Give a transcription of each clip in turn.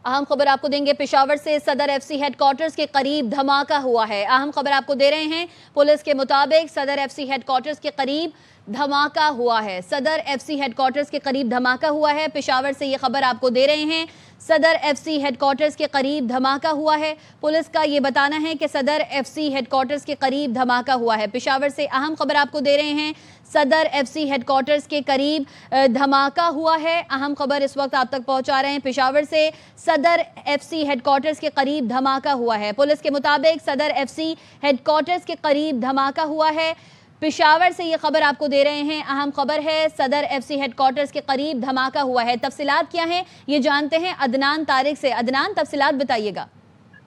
अहम खबर आपको देंगे, पेशावर से सदर एफसी हेडक्वार्टर्स के करीब धमाका हुआ है। अहम खबर आपको दे रहे हैं, पुलिस के मुताबिक सदर एफसी हेडक्वार्टर्स के करीब धमाका हुआ है। सदर एफसी हेडक्वार्टर्स के करीब धमाका हुआ है। पेशावर से ये खबर आपको दे रहे हैं, सदर एफसी हेडक्वार्टर्स के करीब धमाका हुआ है। पुलिस का ये बताना है कि सदर एफसी हेडक्वार्टर्स के करीब धमाका हुआ है। पेशावर से अहम खबर आपको दे रहे हैं, सदर एफसी हेडक्वार्टर्स के करीब धमाका हुआ है। अहम खबर इस वक्त आप तक पहुंचा रहे हैं। पेशावर से सदर एफसी हेडक्वार्टर्स के करीब धमाका हुआ है। पुलिस के मुताबिक सदर एफसी हेडक्वार्टर्स के करीब धमाका हुआ है। पेशावर से ये खबर आपको दे रहे हैं, अहम खबर है, सदर एफसी हेडक्वार्टर्स के करीब धमाका हुआ है। तफसीलात क्या हैं ये जानते हैं अदनान तारिक से। अदनान, तफसीलात बताइएगा।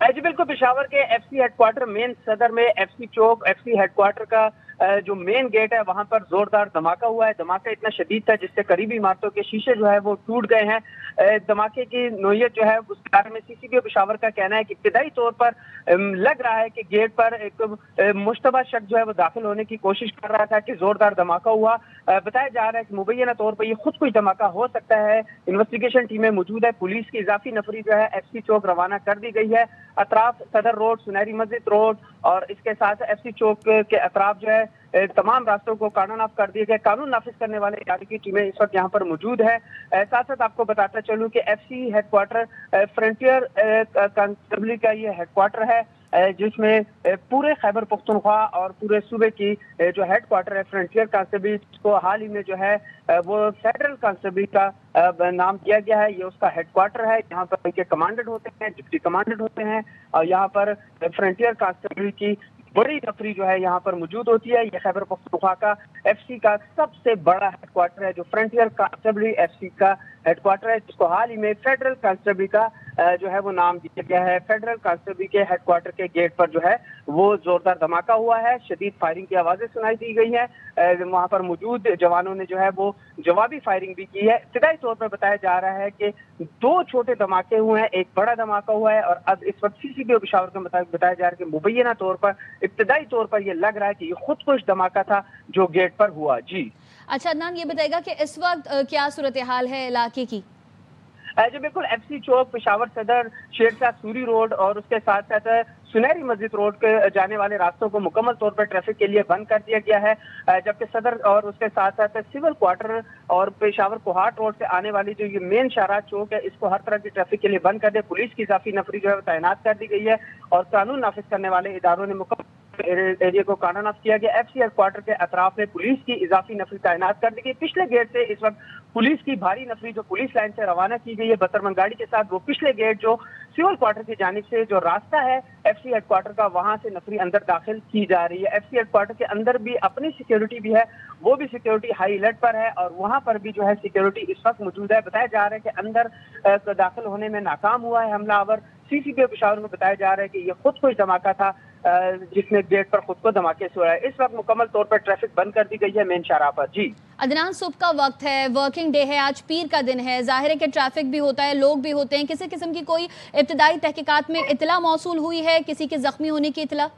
जी बिल्कुल, पेशावर के एफसी हेडक्वार्टर मेन सदर में एफसी चौक एफसी हेडक्वार्टर का जो मेन गेट है वहां पर जोरदार धमाका हुआ है। धमाका इतना शदीद था जिससे करीबी इमारतों के शीशे जो है वो टूट गए हैं। धमाके की नोयत जो है उस बारे में सीसीपी पेशावर का कहना है कि इब्तिदाई तौर पर लग रहा है कि गेट पर एक मुश्तबा शख्स जो है वो दाखिल होने की कोशिश कर रहा था कि जोरदार धमाका हुआ। बताया जा रहा है कि मुबैना तौर पर ये खुद कोई धमाका हो सकता है। इन्वेस्टिगेशन टीमें मौजूद है। पुलिस की इजाफी नफरी जो है एफसी चौक रवाना कर दी गई है। अतराफ सदर रोड, सुनहरी मस्जिद रोड और इसके साथ एफसी चौक के अतराफ जो है तमाम रास्तों को कानून ऑफ कर दिए गए। कानून नाफिज करने वाले इदारे की टीमें इस वक्त यहाँ पर मौजूद है। साथ साथ आपको बताता चलूं कि एफसी हेडक्वार्टर फ्रंटियर कांस्टेबली का ये हेडक्वार्टर है जिसमें पूरे खैबर पख्तूनख्वा और पूरे सूबे की जो हेडक्वार्टर है फ्रंटियर कांस्टेबली, को हाल ही में जो है वो फेडरल कांस्टेबली का नाम दिया गया है। ये उसका हेडक्वार्टर है। यहाँ पर इनके कमांडेंट होते हैं, डिप्टी कमांडेंट होते हैं और यहाँ पर फ्रंटियर कांस्टेबली की बड़ी नफरी जो है यहाँ पर मौजूद होती है। ये खैबर पख्तूनख्वा का एफसी का सबसे बड़ा हेडक्वार्टर है जो फ्रंटियर कांस्टेबली एफसी का हेडक्वार्टर है, जिसको हाल ही में फेडरल कांस्टेबली का जो है वो नाम दिया गया है। फेडरल कांस्टेबली के हेडक्वार्टर के गेट पर जो है वो जोरदार धमाका हुआ है। शदीद फायरिंग की आवाजें सुनाई दी गई है। वहां पर मौजूद जवानों ने जो है वो जवाबी फायरिंग भी की है। इब्तिदाई तौर पर बताया जा रहा है कि 2 छोटे धमाके हुए हैं, एक बड़ा धमाका हुआ है और अब इस वक्त सीसीपी पेशावर के मुताबिक बताया जा रहा है कि मुबैना तौर पर इब्तिदाई तौर पर यह लग रहा है कि ये खुद कुछ धमाका था जो गेट पर हुआ। जी अच्छा अदनान, ये बताएगा कि इस वक्त क्या सूरत हाल है इलाके की? जो बिल्कुल एफसी चौक, पेशावर सदर, शेरशाह सूरी रोड और उसके साथ साथ सुनहरी मस्जिद रोड के जाने वाले रास्तों को मुकम्मल तौर पर ट्रैफिक के लिए बंद कर दिया गया है। जबकि सदर और उसके साथ साथ सिविल क्वार्टर और पेशावर कोहाट रोड से आने वाली जो ये मेन शाहराह चौक है इसको हर तरह की ट्रैफिक के लिए बंद कर दिया। पुलिस की इजाफी नफरी जो है तैनात कर दी गई है और कानून नाफिज करने वाले इदारों ने मुकम्मल एरिया को कानून ऑफ किया गया। एफसी हेडक्वार्टर के अतराफ में पुलिस की इजाफी नफरी तैनात कर दी गई। पिछले गेट से इस वक्त पुलिस की भारी नफरी जो पुलिस लाइन से रवाना की गई है बतरमन गाड़ी के साथ, वो पिछले गेट जो सिविल क्वार्टर की जानिब से जो रास्ता है एफसी हेडक्वार्टर का, वहां से नफरी अंदर दाखिल की जा रही है। एफसी हेडक्वार्टर के अंदर भी अपनी सिक्योरिटी भी है, वो भी सिक्योरिटी हाई अलर्ट पर है और वहां पर भी जो है सिक्योरिटी इस वक्त मौजूद है। बताया जा रहा है कि अंदर दाखिल होने में नाकाम हुआ है हमलावर। सीसीपी पेशावर में बताया जा रहा है कि ये खुद कोई धमाका था जिसने गेट पर खुद को धमाके से उड़ाया। इस वक्त मुकम्मल तौर पर ट्रैफिक बंद कर दी गई है मेन शाहराह पर। जी अदनान, सुबह का वक्त है, वर्किंग डे है, आज पीर का दिन है, जाहिर है कि ट्रैफिक भी होता है, लोग भी होते हैं। किसी किस्म की कोई इब्तिदाई तहकीकात में इतला मौसूल हुई है, किसी के जख्मी होने की इतला?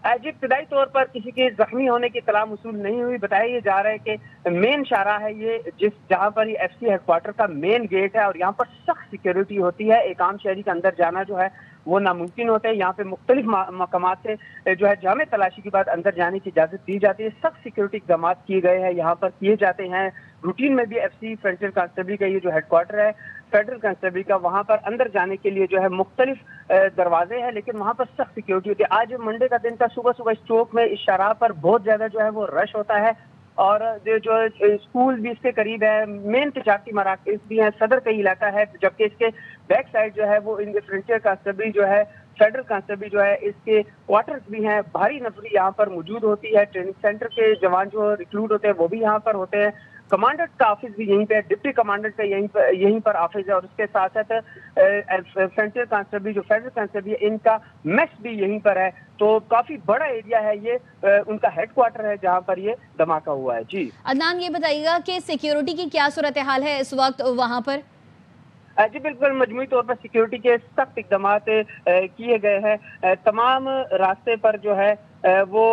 जी इब्तिदाई तौर पर किसी के जख्मी होने की इतला मौसूल नहीं हुई। बताया ये जा रहा है कि मेन शाहराह है ये जहाँ पर एफसी हेडक्वार्टर का मेन गेट है और यहाँ पर सख्त सिक्योरिटी होती है। एक आम शहरी का अंदर जाना जो है वो नामुमकिन होता है। यहाँ पे मुख्तलिफ मकामात से जो है जामे तलाशी के बाद अंदर जाने की इजाजत दी जाती है। सख्त सिक्योरिटी इक़दाम किए गए हैं, यहाँ पर किए जाते हैं। रूटीन में भी एफसी फ्रंटियर कांस्टेबली का ये जो हेडक्वार्टर है फेडरल कांस्टेबली का, वहाँ पर अंदर जाने के लिए जो है मुख्तलिफ दरवाजे हैं लेकिन वहाँ पर सख्त सिक्योरिटी होती है। आज मंडे का दिन था, सुबह सुबह इस चौक में इस शाहराह पर बहुत ज्यादा जो है वो रश होता है और जो स्कूल भी इसके करीब है, मेन तजारती मराकज़ भी हैं, सदर का इलाका है। जबकि इसके बैक साइड जो है वो इनके फ्रंटियर कांस्टेबली जो है फेडरल कांस्टेबली जो है इसके क्वार्टर्स भी हैं। भारी नफरी यहाँ पर मौजूद होती है। ट्रेनिंग सेंटर के जवान जो रिक्रूट होते हैं वो भी यहाँ पर होते हैं। कमांडेंट का ऑफिस भी यहीं पे, डिप्टी कमांडेंट का यहीं पर ऑफिस है और उसके साथ साथ फ्रंटियर कांस्टेबली जो फेडरल कांस्टेबली है इनका मेस भी यहीं पर है। तो काफी बड़ा एरिया है ये, उनका हेडक्वार्टर है जहाँ पर ये धमाका हुआ है। जी अदनान, ये बताइएगा कि सिक्योरिटी की क्या सूरत हाल है इस वक्त वहां पर? जी बिल्कुल, मजमूई तौर पर सिक्योरिटी के सख्त इकदाम किए गए हैं। तमाम रास्ते पर जो है वो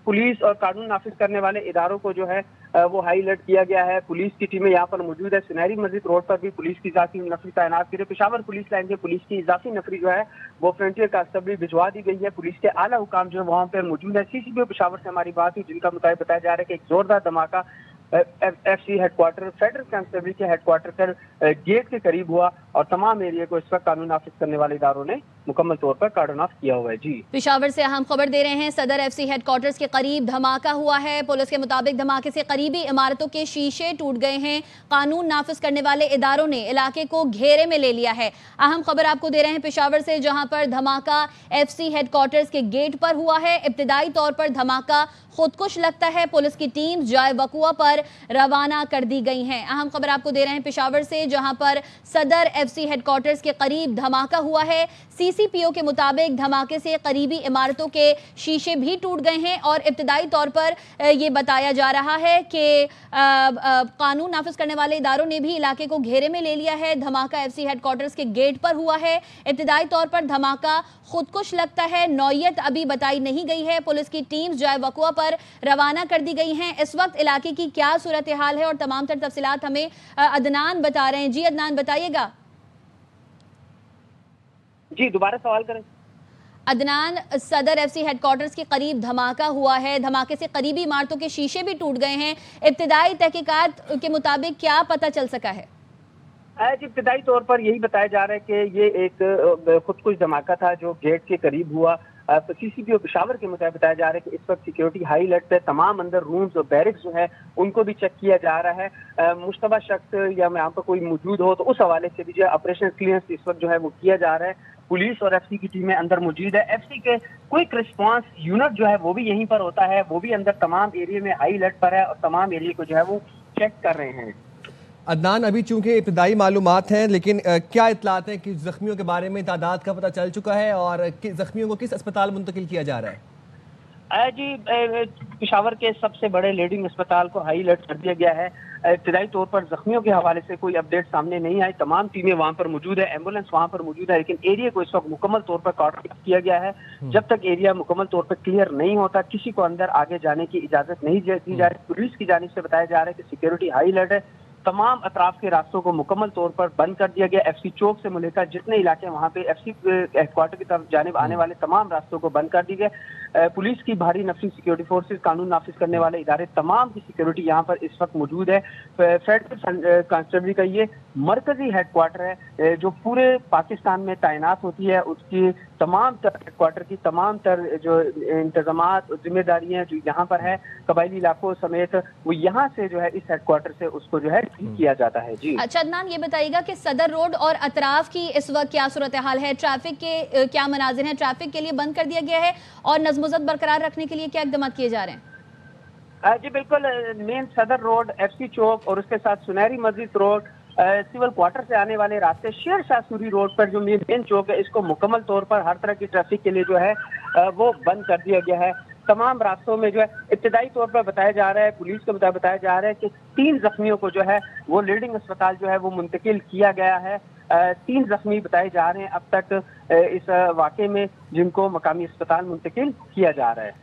पुलिस और कानून नाफिज करने वाले इदारों को जो है वो हाई अलर्ट किया गया है। पुलिस की टीमें यहाँ पर मौजूद है। सुनहरी मस्जिद रोड पर भी पुलिस की इजाफी नफरी तैनात की है। पेशावर पुलिस लाइन के पुलिस की इजाफी नफरी जो है वो फ्रंटियर कांस्टेबल भिजवा दी गई है। पुलिस के आला हुकाम जो है वहाँ पर मौजूद है। सीसीपी पेशावर से हमारी बात हुई, जिनका मुताबिक बताया जा रहा है कि एक जोरदार धमाका एफसी हेडक्वार्टर फेडरल कांस्टेबल के हेडक्वार्टर पर गेट के करीब हुआ और तमाम एरिया को इस वक्त कानून नाफिज करने वाले इदारों ने मुकम्मल तौर पर कार्डन ऑफ किया हुआ है। जी पेशावर से अहम खबर दे रहे हैं, सदर एफसी हेडक्वार्टर्स के करीब धमाका हुआ है। पुलिस के मुताबिक धमाके से करीबी इमारतों के शीशे टूट गए हैं। कानून नाफिज करने वाले इदारों ने इलाके को घेरे में ले लिया है। अहम खबर आपको दे रहे हैं पेशावर से, जहां पर धमाका एफसी हेडक्वार्टर्स के गेट पर हुआ है। इब्तिदाई तौर पर धमाका खुदकुश लगता है। पुलिस की टीम जाए वकुआ पर रवाना कर दी गई हैं। अहम खबर आपको दे रहे हैं पेशावर से, जहां पर सदर एफसी हेडक्वार्टर्स के करीब धमाका हुआ है। सीसीपीओ के मुताबिक धमाके से करीबी इमारतों के शीशे भी टूट गए हैं और इब्तिदाई तौर पर ये बताया जा रहा है कि कानून नाफिज करने वाले इदारों ने भी इलाके को घेरे में ले लिया है। धमाका एफसी हेडक्वार्टर्स के गेट पर हुआ है। इब्तिदाई तौर पर धमाका खुदकुश लगता है। नौयत अभी बताई नहीं गई है। पुलिस की टीम जाए वकुआ पर रवाना कर दी गई हैं। इस वक्त इलाके की क्या सूरत हाल है और तमाम तर तफसीलात हमें अदनान बता रहे हैं। जी अदनान, बताइएगा। जी दोबारा सवाल करें। अदनान, सदर एफसी हेडक्वार्टर्स के करीब धमाका हुआ है। धमाके से करीबी इमारतों के शीशे भी टूट गए हैं। इब्तिदाई तहकीकात के मुताबिक क्या पता चल सका है? इब्तिदाई तौर पर यही बताया जा रहा है कि ये एक खुदकुश धमाका था जो गेट के करीब हुआ। सीसीपी पेशावर के मुताबिक बताया जा रहा है कि इस वक्त सिक्योरिटी हाई अलर्ट पे, तमाम अंदर रूम्स और बैरिक्स जो है उनको भी चेक किया जा रहा है। मुश्तबा शख्स या यहाँ पर कोई मौजूद हो तो उस हवाले से भी जो है ऑपरेशन क्लियरेंस इस वक्त जो है वो किया जा रहा है। पुलिस और एफसी की टीमें अंदर मौजूद है। एफसी के क्विक रिस्पांस यूनिट जो है वो भी यहीं पर होता है, वो भी अंदर तमाम एरिया में हाई अलर्ट पर है और तमाम एरिया को जो है वो चेक कर रहे हैं। अदनान, अभी चूंकि इब्तिदाई मालूमात हैं, लेकिन क्या इतलात हैं कि जख्मियों के बारे में तादाद का पता चल चुका है और जख्मियों को किस अस्पताल मुंतकिल किया जा रहा है? जी पेशावर के सबसे बड़े लीडिंग अस्पताल को हाई अलर्ट कर दिया गया है। इब्तिदाई तौर पर जख्मियों के हवाले से कोई अपडेट सामने नहीं आई। तमाम टीमें वहां पर मौजूद है, एम्बुलेंस वहां पर मौजूद है, लेकिन एरिया को इस वक्त मुकम्मल तौर पर कॉर्डन किया गया है। जब तक एरिया मुकम्मल तौर पर क्लियर नहीं होता किसी को अंदर आगे जाने की इजाजत नहीं दी जा रही। पुलिस की जानिब से बताया जा रहा है कि सिक्योरिटी हाई अलर्ट है। तमाम अतराफ के रास्तों को मुकम्मल तौर पर बंद कर दिया गया। एफसी चौक से मुलेका जितने इलाके हैं वहाँ पे एफसी हेडक्वार्टर की तरफ जानिब आने वाले तमाम रास्तों को बंद कर दी गए। पुलिस की भारी नफरी सिक्योरिटी फोर्सेस, कानून नाफिज करने वाले इदारे, तमाम की सिक्योरिटी यहाँ पर इस वक्त मौजूद है। फेडरल कांस्टेबल का ये मरकजी हेडक्वार्टर है जो पूरे पाकिस्तान में तैनात होती है। उसकी तमाम तर हेडक्वार्टर की तमाम तर जो इंतजामात जिम्मेदारियां जो यहाँ पर है कबायली इलाकों समेत, वो यहाँ से जो है इस हेडक्वार्टर से उसको जो है किया जाता है। जी अच्छा अदनान, ये बताइएगा कि सदर रोड और अतराफ की इस वक्त क्या सूरत हाल है? ट्रैफिक के क्या मनाजिर हैं? ट्रैफिक के लिए बंद कर दिया गया है और नज़्म-ओ-ज़ब्त बरकरार रखने के लिए क्या इक़दाम किए जा रहे हैं? जी बिल्कुल, मेन सदर रोड, एफसी चौक और उसके साथ सुनहरी मस्जिद रोड, सिविल क्वार्टर से आने वाले रास्ते, शेर शाह सूरी रोड पर जो मेन चौक है इसको मुकम्मल तौर पर हर तरह की ट्रैफिक के लिए जो है वो बंद कर दिया गया है। तमाम रास्तों में जो है इब्तिदाई तौर पर बताया जा रहा है, पुलिस के मुताबिक बताया जा रहा है कि 3 जख्मियों को जो है वो लीडिंग अस्पताल जो है वो मुंतकिल किया गया है। 3 जख्मी बताए जा रहे हैं अब तक इस वाक़े में, जिनको मकामी अस्पताल मुंतकिल किया जा रहा है।